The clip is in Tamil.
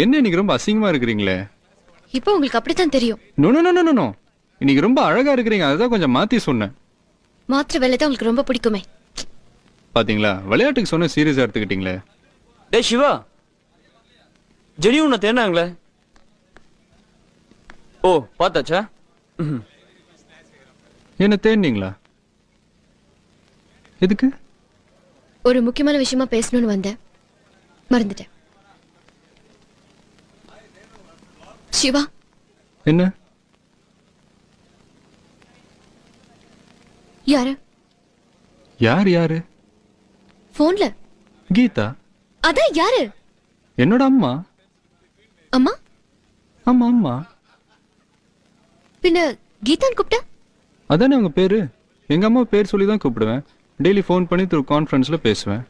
என்ன இன்னைக்கு ரொம்ப அசிங்கமா இருக்கிறீங்களே? இப்போ உங்களுக்கு அப்படித்தான் தெரியும். No no no no no, இன்னைக்கு ரொம்ப அழகா இருக்கிறீங்க, அதுதான் கொஞ்சம் மாத்தி சொன்னேன். மாத்திர வேலை தான் உங்களுக்கு ரொம்ப பிடிக்குமே. பாத்தீங்களா, விளையாட்டுக்கு சொன்ன சீரியஸா எடுத்துக்கிட்டீங்களே. டேய் சிவா, ஜெனி உன்னை தேடினாங்களே. ஓ பார்த்தாச்சா? என்ன தேடினீங்களா? எதுக்கு? ஒரு முக்கியமான விஷயமா பேசணும்னு வந்தேன், மறந்துட்டேன். சிவா. என்ன? யாரு? யார் யாரு? போன்ல கீதா. அதான் யாரு? என்னோட அம்மா. அம்மா? ஆமா அம்மா. பின்ன கீதான் கூப்பிட்டா? அதானே உங்க பேரு. எங்க அம்மா பேர் சொல்லி தான் கூப்பிடுவேன். டெய்லி ஃபோன் பண்ணி த்ரூ கான்ஃபரன்ஸ்ல பேசுவேன்.